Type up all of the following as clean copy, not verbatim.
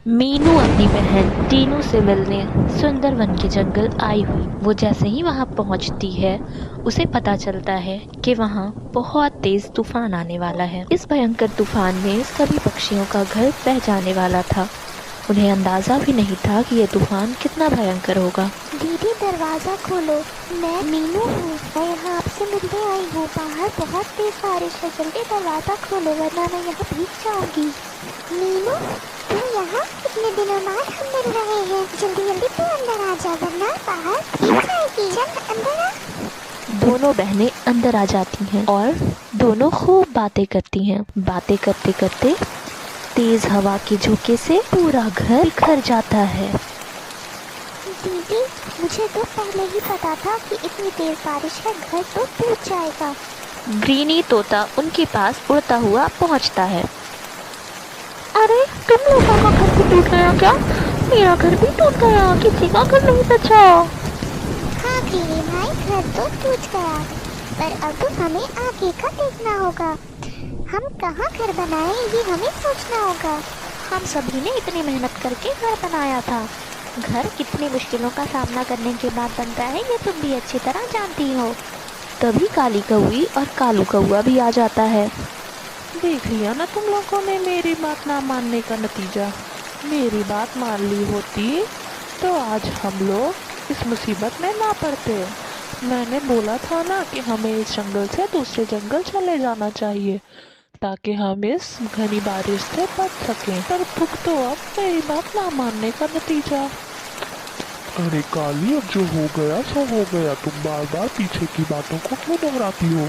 मीनू अपनी बहन टीनू से मिलने सुंदरवन के जंगल आई हुई। वो जैसे ही वहां पहुंचती है उसे पता चलता है कि वहां बहुत तेज तूफान आने वाला है। इस भयंकर तूफान में सभी पक्षियों का घर बह जाने वाला था। उन्हें अंदाजा भी नहीं था कि यह तूफान कितना भयंकर होगा। दीदी दरवाज़ा खोलो, मैं मीनू हूँ। मैं यहाँ आपसे मिलने आई हूँ। बाहर बहुत तेज बारिश है, जल्दी दरवाज़ा खोलो वरना मैं यहाँ भीग जाऊँगी। मीनू, तू यहाँ? कितने दिनों बाद हम मिल रहे हैं। जल्दी जल्दी तू अंदर आ जा वरना बाहर भीग जाएगी। चल अंदर आ। दोनों बहनें अंदर आ जाती हैं और दोनों खूब बातें करती हैं। बातें करते करते तेज हवा के झोंके से पूरा घर बिखर जाता है। दीदी, मुझे तो पहले ही पता था कि इतनी तेज बारिश है, घर तो टूट जाएगा। ग्रीनी तोता उनके पास उड़ता हुआ पहुंचता है। अरे, तुम लोगों का घर भी टूट गया क्या? मेरा घर भी टूट गया, किसी का घर नहीं बचा। हाँ ग्रीनी भाई, घर तो टूट गया, पर अब हमें आगे का देखना होगा। हम कहाँ घर बनाए ये हमें सोचना होगा। हम सभी ने इतनी मेहनत करके घर बनाया था। घर कितनी मुश्किलों का सामना करने के बाद बनता है ये तुम भी अच्छी तरह जानती हो। तभी काली कौवी और कालू कौवा भी आ जाता है। देख लिया ना तुम लोगों ने मेरी बात ना मानने का नतीजा। मेरी बात मान ली होती तो आज हम लोग इस मुसीबत में ना पड़ते। मैंने बोला था ना कि हमें इस जंगल से दूसरे जंगल चले जाना चाहिए ताकि हम इस घनी बारिश से बच सकें। पर भुगतो अब मेरी बात ना मानने का नतीजा। अरे काली, अब जो हो गया सो हो गया। तुम बार बार पीछे की बातों को क्यों दोहराती हो?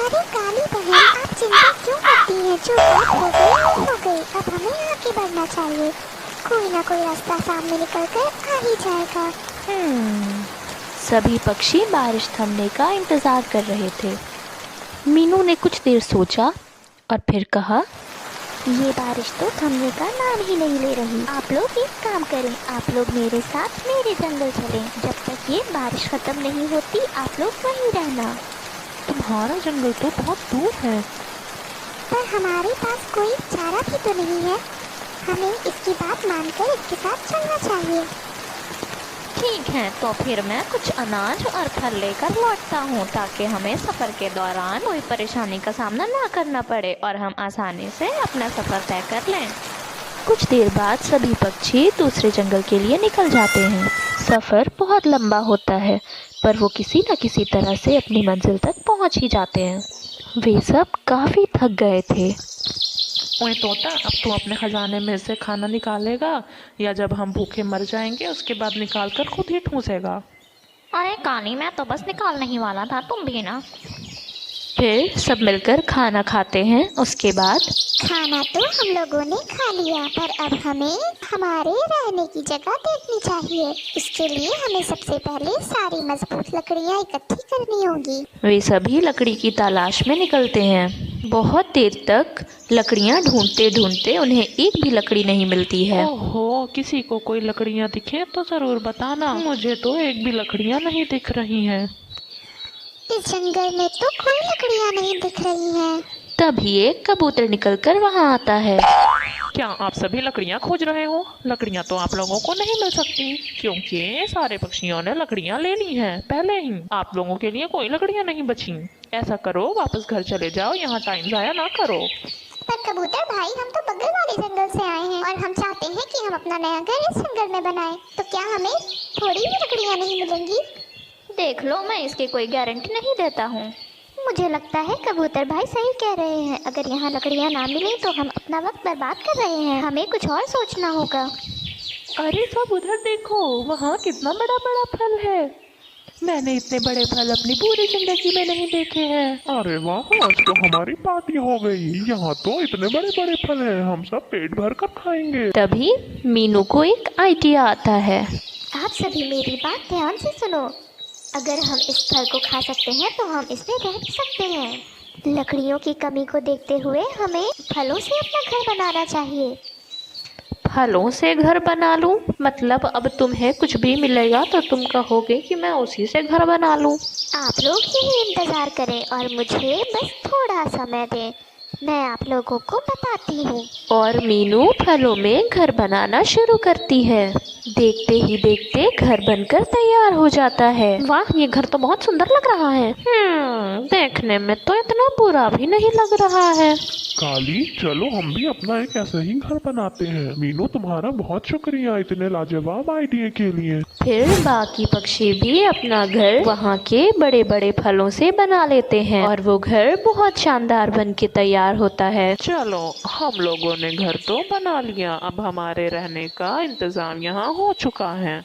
अरे काली बहन, आप चिंता क्यों करती हैं? जो बात हो गई हो गई, अब हमें आगे बढ़ना चाहिए। कोई ना कोई रास्ता सामने निकल कर आ ही जाएगा। सभी पक्षी बारिश थमने का इंतजार कर रहे थे। मीनू ने कुछ देर सोचा और फिर कहा, ये बारिश तो थमने का नाम ही नहीं ले रही। आप लोग एक काम करें, आप लोग मेरे साथ मेरे जंगल चलें। जब तक ये बारिश खत्म नहीं होती आप लोग वहीं रहना। तुम्हारा जंगल तो बहुत दूर है। पर हमारे पास कोई चारा भी तो नहीं है। हमें इसकी बात मानकर इसके साथ चलना चाहिए। ठीक है, तो फिर मैं कुछ अनाज और फल लेकर लौटता हूँ ताकि हमें सफ़र के दौरान कोई परेशानी का सामना ना करना पड़े और हम आसानी से अपना सफ़र तय कर लें। कुछ देर बाद सभी पक्षी दूसरे जंगल के लिए निकल जाते हैं। सफ़र बहुत लंबा होता है पर वो किसी न किसी तरह से अपनी मंजिल तक पहुँच ही जाते हैं। वे सब काफ़ी थक गए थे। ओए तोता, अब तू अपने खजाने में से खाना निकालेगा या जब हम भूखे मर जाएंगे उसके बाद निकाल कर खुद ही ठूसेगा? अरे काली, मैं तो बस निकालने ही वाला था, तुम भी ना। फिर सब मिलकर खाना खाते हैं। उसके बाद खाना तो हम लोगों ने खा लिया, पर अब हमें हमारे रहने की जगह देखनी चाहिए। इसके लिए हमें सबसे पहले सारी मजबूत लकड़ियाँ इकट्ठी करनी होगी। वे सभी लकड़ी की तलाश में निकलते हैं। बहुत देर तक लकड़ियां ढूंढते ढूंढते उन्हें एक भी लकड़ी नहीं मिलती है। ओहो, किसी को कोई लकड़ियाँ दिखे तो ज़रूर बताना। मुझे तो एक भी लकड़ियाँ नहीं दिख रही हैं। इस जंगल में तो कोई लकड़ियाँ नहीं दिख रही हैं। तभी एक कबूतर निकलकर वहां आता है। क्या आप सभी लकड़ियाँ खोज रहे हो? लकड़ियाँ तो आप लोगों को नहीं मिल सकती क्योंकि सारे पक्षियों ने लकड़ियाँ ले ली हैं पहले ही। आप लोगों के लिए कोई लकड़ियाँ नहीं बची। ऐसा करो, वापस घर चले जाओ, यहाँ टाइम ज़ाया ना करो। पर कबूतर भाई, हम तो बगल वाले जंगल से आए हैं और हम चाहते हैं कि हम अपना नया घर इस जंगल में बनाएं। तो क्या हमें थोड़ी भी लकड़ियाँ नहीं मिलेंगी? देख लो, मैं इसकी कोई गारंटी नहीं देता हूँ। मुझे लगता है कबूतर भाई सही कह रहे हैं। अगर यहाँ लकड़ियाँ ना मिले तो हम अपना वक्त बर्बाद कर रहे हैं। हमें कुछ और सोचना होगा। अरे सब उधर देखो, वहाँ कितना बड़ा बड़ा फल है। मैंने इतने बड़े फल अपनी पूरी जिंदगी में नहीं देखे हैं। अरे वाह, आज तो हमारी पार्टी हो गई। यहाँ तो इतने बड़े बड़े फल हैं, हम सब पेट भर कर खाएंगे। तभी मीनू को एक आइडिया आता है। आप सभी मेरी बात ध्यान से सुनो। अगर हम इस फल को खा सकते हैं तो हम इसमें रह भी सकते हैं। लकड़ियों की कमी को देखते हुए हमें फलों से अपना घर बनाना चाहिए। फलों से घर बना लूं? मतलब अब तुम्हें कुछ भी मिलेगा तो तुम कहोगे कि मैं उसी से घर बना लूं? आप लोग यही इंतज़ार करें और मुझे बस थोड़ा समय दें। मैं आप लोगों को बताती हूँ। और मीनू फलों में घर बनाना शुरू करती है। देखते ही देखते घर बनकर तैयार हो जाता है। वाह, ये घर तो बहुत सुंदर लग रहा है। देखने में तो इतना बुरा भी नहीं लग रहा है। काली, चलो हम भी अपना एक ऐसा ही घर बनाते हैं। मीनू, तुम्हारा बहुत शुक्रिया इतने लाजवाब आइडिया के लिए। फिर बाकी पक्षी भी अपना घर वहाँ के बड़े बड़े फलों से बना लेते हैं और वो घर बहुत शानदार बन के तैयार होता है। चलो, हम लोगों ने घर तो बना लिया, अब हमारे रहने का इंतजाम यहाँ हो चुका है।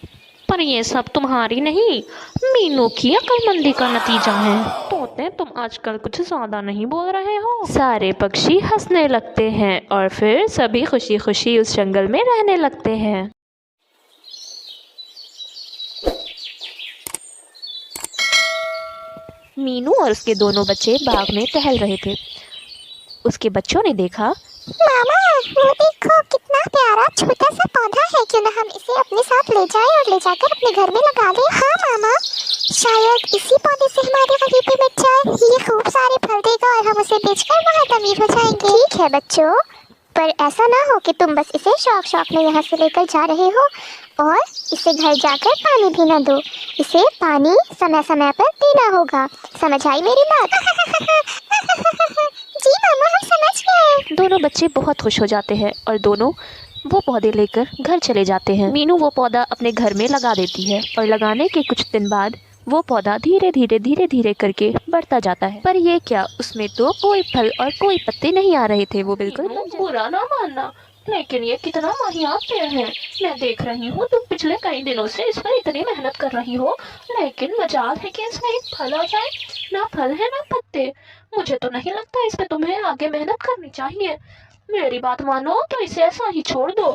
पर ये सब तुम्हारी नहीं, मीनू की अक्लमंदी का नतीजा है। तोते, तुम आजकल कुछ ज्यादा नहीं बोल रहे हो। सारे पक्षी हंसने लगते हैं और फिर सभी खुशी खुशी उस जंगल में रहने लगते हैं। मीनू और उसके दोनों बच्चे बाग में टहल रहे थे। उसके बच्चों ने देखा, मामा, वो देखो कितना प्यारा छोटा सा पौधा है, क्यों ना हम इसे अपने साथ ले जाएं और ले जाकर अपने घर में लगा दें। हाँ मामा, शायद इसी पौधे से हमारे गरीबी मिट जाए। ये खूब सारे फल देगा और हम उसे बेचकर बहुत अमीर हो जाएंगे। ठीक है बच्चों, पर ऐसा ना हो कि तुम बस इसे शौक में यहाँ से लेकर जा रहे हो और इसे घर जाकर पानी भी न दो। इसे पानी समय समय पर देना होगा। समझ आई मेरी बात? जी मामा, हम समझ गए। दोनों बच्चे बहुत खुश हो जाते हैं और दोनों वो पौधे लेकर घर चले जाते हैं। मीनू वो पौधा अपने घर में लगा देती है और लगाने के कुछ दिन बाद वो पौधा धीरे धीरे करके बढ़ता जाता है। पर ये क्या, उसमें तो कोई फल और कोई पत्ते नहीं आ रहे थे। वो बिल्कुल बुरा ना मानना, लेकिन ये कितना महियात पेड़ है। मैं देख रही हूँ तुम पिछले कई दिनों से इस पर इतनी मेहनत कर रही हो, लेकिन मजाल है कि इसमें एक फल आ जाए। ना फल है ना पत्ते। मुझे तो नहीं लगता इस पे तुम्हें आगे मेहनत करनी चाहिए। मेरी बात मानो तो इसे ऐसा ही छोड़ दो।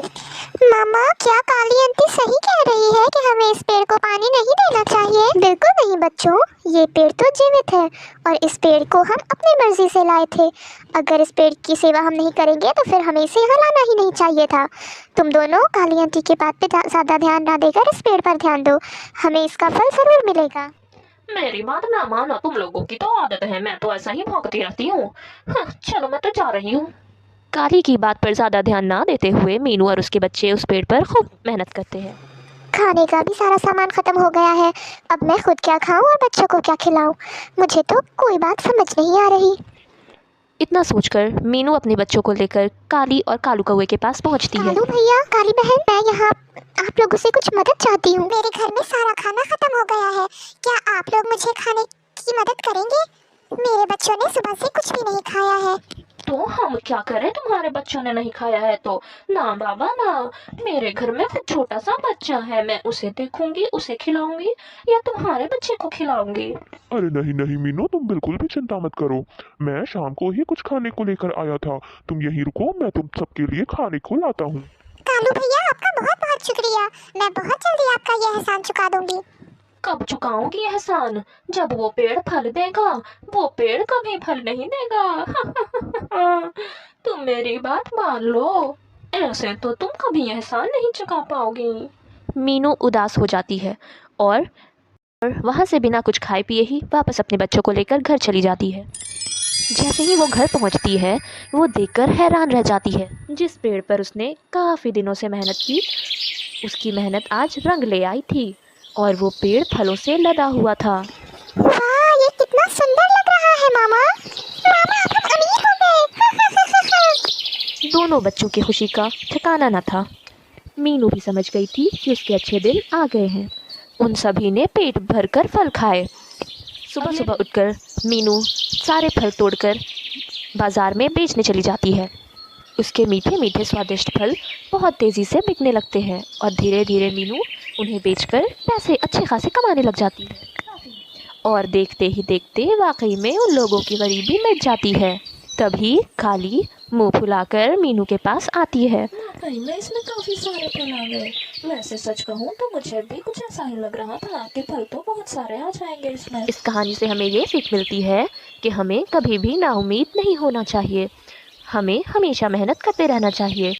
मामा, क्या काली आंटी सही कह रही है कि हमें इस पेड़ को पानी नहीं देना चाहिए? बिल्कुल नहीं बच्चों, ये पेड़ तो जीवित है और इस पेड़ को हम अपनी मर्जी से लाए थे। अगर इस पेड़ की सेवा हम नहीं करेंगे तो फिर हमें इसे यहाँ लाना ही नहीं चाहिए था। तुम दोनों काली आंटी की बात पे ज़्यादा ध्यान ना देकर इस पेड़ पर ध्यान दो, हमें इसका फल जरूर मिलेगा। मेरी बात ना मानो, तुम लोगों की तो आदत है, मैं तो ऐसा ही भौंकती रहती हूँ। हाँ, चलो मैं तो जा रही हूँ। काली की बात पर ज्यादा ध्यान ना देते हुए मीनू और उसके बच्चे उस पेड़ पर खूब मेहनत करते हैं। खाने का भी सारा सामान खत्म हो गया है। अब मैं खुद क्या खाऊं और बच्चों को क्या खिलाऊं? मुझे तो कोई बात समझ नहीं आ रही। इतना सोचकर मीनू अपने बच्चों को लेकर काली और कालू कौवे के पास पहुंचती है। कालू भैया, काली बहन, मैं यहाँ आप लोगों से कुछ मदद चाहती हूँ। मेरे घर में सारा खाना खत्म हो गया है, क्या आप लोग मुझे खाने की मदद करेंगे? मेरे बच्चों ने सुबह से कुछ भी नहीं खाया है। तो हम क्या करें, तुम्हारे बच्चों ने नहीं खाया है तो? ना बाबा ना, मेरे घर में एक छोटा सा बच्चा है, मैं उसे देखूंगी, उसे खिलाऊंगी या तुम्हारे बच्चे को खिलाऊंगी। अरे नहीं नहीं मीनू, तुम बिल्कुल भी चिंता मत करो। मैं शाम को ही कुछ खाने को लेकर आया था। तुम यहीं रुको, मैं तुम सबके लिए खाने को लाता हूँ। कालू भैया, आपका बहुत बहुत शुक्रिया। मैं बहुत जल्दी आपका यह एहसान चुका दूंगी। कब चुकाऊंगी एहसान? जब वो पेड़ फल देगा। वो पेड़ कभी फल नहीं देगा। तुम मेरी बात मान लो, ऐसे तो तुम कभी एहसान नहीं चुका पाओगी। मीनू उदास हो जाती है और वहाँ से बिना कुछ खाए पिए ही वापस अपने बच्चों को लेकर घर चली जाती है। जैसे ही वो घर पहुँचती है, वो देखकर हैरान रह जाती है। जिस पेड़ पर उसने काफ़ी दिनों से मेहनत की, उसकी मेहनत आज रंग ले आई थी और वो पेड़ फलों से लदा हुआ था। वाह, ये कितना सुंदर लग रहा है मामा। मामा, आप अमीर हो गए। दोनों बच्चों की खुशी का ठिकाना न था। मीनू भी समझ गई थी कि उसके अच्छे दिन आ गए हैं। उन सभी ने पेट भरकर फल खाए। सुबह सुबह उठकर मीनू सारे फल तोड़कर बाजार में बेचने चली जाती है। उसके मीठे मीठे स्वादिष्ट फल बहुत तेज़ी से बिकने लगते हैं और धीरे धीरे मीनू उन्हें बेचकर पैसे अच्छे खासे कमाने लग जाती है। और देखते ही देखते वाकई में उन लोगों की गरीबी मिट जाती है। तभी काली मुंह फुलाकर मीनू के पास आती है। वाकई में इसमें काफी सारे फल आ गए। वैसे सच कहूँ तो मुझे भी कुछ ऐसा ही लग रहा था कि फल तो बहुत सारे आ जाएंगे इसमें। इस कहानी से हमें ये सीख मिलती है कि हमें कभी भी नाउम्मीद नहीं होना चाहिए। हमें हमेशा मेहनत करते रहना चाहिए